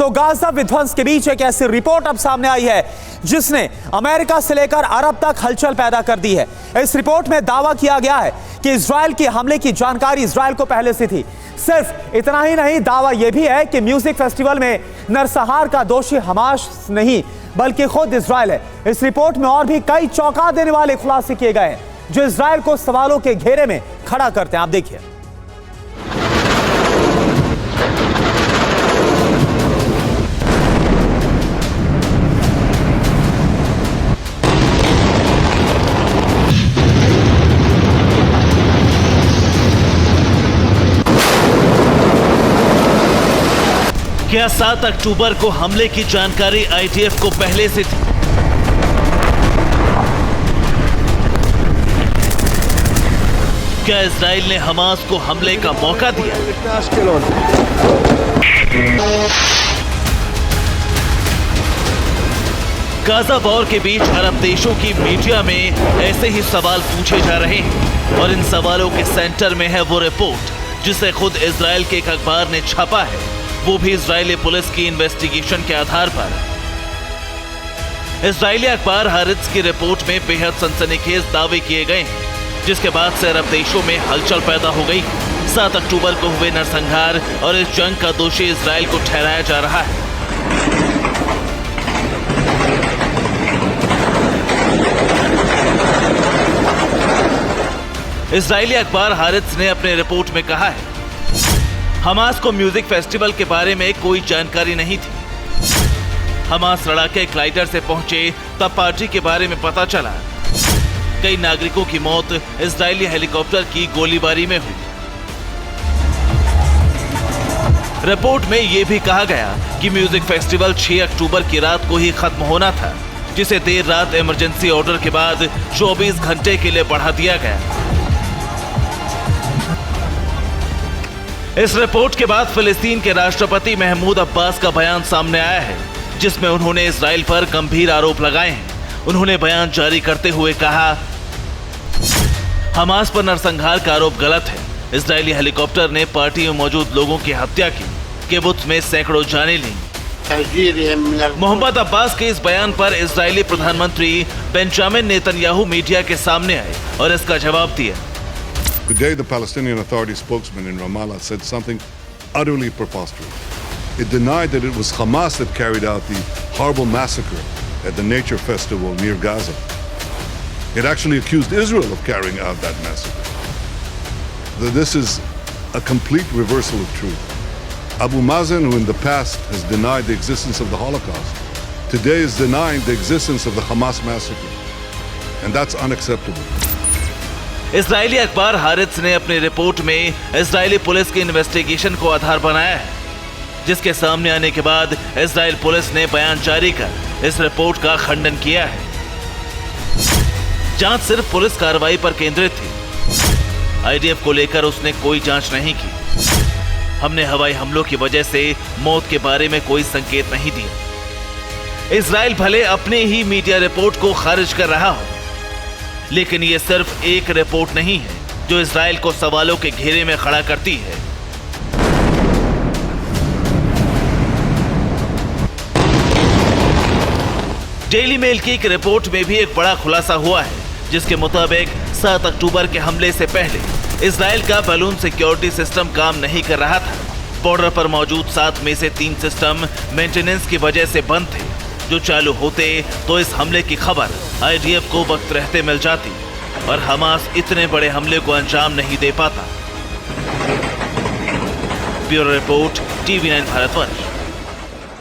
तो गाजा विध्वंस के बीच एक ऐसी रिपोर्ट अब सामने आई है जिसने अमेरिका से लेकर अरब तक हलचल पैदा कर दी है। इस रिपोर्ट में दावा किया गया है कि इजराइल के हमले की जानकारी इजराइल को पहले से थी। सिर्फ इतना ही नहीं, दावा यह भी है कि म्यूजिक फेस्टिवल में नरसंहार का दोषी हमास नहीं बल्कि खुद इजराइल है। इस रिपोर्ट में और भी कई चौंका देने वाले खुलासे किए गए हैं जो इजराइल को सवालों के घेरे में खड़ा करते हैं। आप देखिए। क्या 7 अक्टूबर को हमले की जानकारी आईडीएफ को पहले से थी? क्या इजराइल ने हमास को हमले का मौका दिया? गाजा वॉर के बीच अरब देशों की मीडिया में ऐसे ही सवाल पूछे जा रहे हैं और इन सवालों के सेंटर में है वो रिपोर्ट जिसे खुद इजराइल के एक अखबार ने छापा है, वो भी इजरायली पुलिस की इन्वेस्टिगेशन के आधार पर। इजरायली अखबार हारित्ज की रिपोर्ट में बेहद सनसनीखेज दावे किए गए हैं जिसके बाद से अरब देशों में हलचल पैदा हो गई। 7 अक्टूबर को हुए नरसंहार और इस जंग का दोषी इजराइल को ठहराया जा रहा है। इजरायली अखबार हारित्ज ने अपने रिपोर्ट में कहा है, हमास को म्यूजिक फेस्टिवल के बारे में कोई जानकारी नहीं थी। हमास लड़ाके ग्लाइडर से पहुंचे तब पार्टी के बारे में पता चला। कई नागरिकों की मौत इजरायली हेलीकॉप्टर की गोलीबारी में हुई। रिपोर्ट में यह भी कहा गया कि म्यूजिक फेस्टिवल 6 अक्टूबर की रात को ही खत्म होना था, जिसे देर रात इमरजेंसी ऑर्डर के बाद 24 घंटे के लिए बढ़ा दिया गया। इस रिपोर्ट के बाद फिलिस्तीन के राष्ट्रपति महमूद अब्बास का बयान सामने आया है जिसमें उन्होंने इजराइल पर गंभीर आरोप लगाए हैं। उन्होंने बयान जारी करते हुए कहा, हमास पर नरसंहार का आरोप गलत है। इजरायली हेलीकॉप्टर ने पार्टी में मौजूद लोगों की हत्या की, किबुत्ज में सैकड़ों जानें लीं। मोहम्मद अब्बास के इस बयान पर इजरायली प्रधानमंत्री बेंजामिन नेतन्याहू मीडिया के सामने आए और इसका जवाब दिया। Today, the Palestinian Authority spokesman in Ramallah said something utterly preposterous. It denied that it was Hamas that carried out the horrible massacre at the Nature Festival near Gaza. It actually accused Israel of carrying out that massacre. This is a complete reversal of truth. Abu Mazen, who in the past has denied the existence of the Holocaust, today is denying the existence of the Hamas massacre. And that's unacceptable. Israeli अखबार हारित्ज ने अपनी report में Israeli police की investigation को आधार बनाया है, जिसके सामने आने के बाद इजरायल पुलिस ने बयान जारी कर इस रिपोर्ट का खंडन किया है। जांच सिर्फ पुलिस कार्रवाई पर केंद्रित थी। आईडीएफ को लेकर उसने कोई जांच नहीं की। हमने हवाई हमलों की वजह से मौत के बारे में कोई संकेत नहीं दिया। इजरायल भले अपने ही मीडिया रिपोर्ट को खारिज कर रहा हो, लेकिन यह सिर्फ एक रिपोर्ट नहीं है जो इजराइल को सवालों के घेरे में खड़ा करती है। डेली मेल की एक रिपोर्ट में भी एक बड़ा खुलासा हुआ है जिसके मुताबिक 7 अक्टूबर के हमले से पहले इजराइल का बैलून सिक्योरिटी सिस्टम काम नहीं कर रहा था। बॉर्डर पर मौजूद 7 में से 3 सिस्टम मेंटेनेंस की वजह से बंद थे। जो चालू होते तो इस हमले की खबर आईडीएफ को वक्त रहते मिल जाती और हमास इतने बड़े हमले को अंजाम नहीं दे पाता। Bureau report, TV9 Bharatvarsh.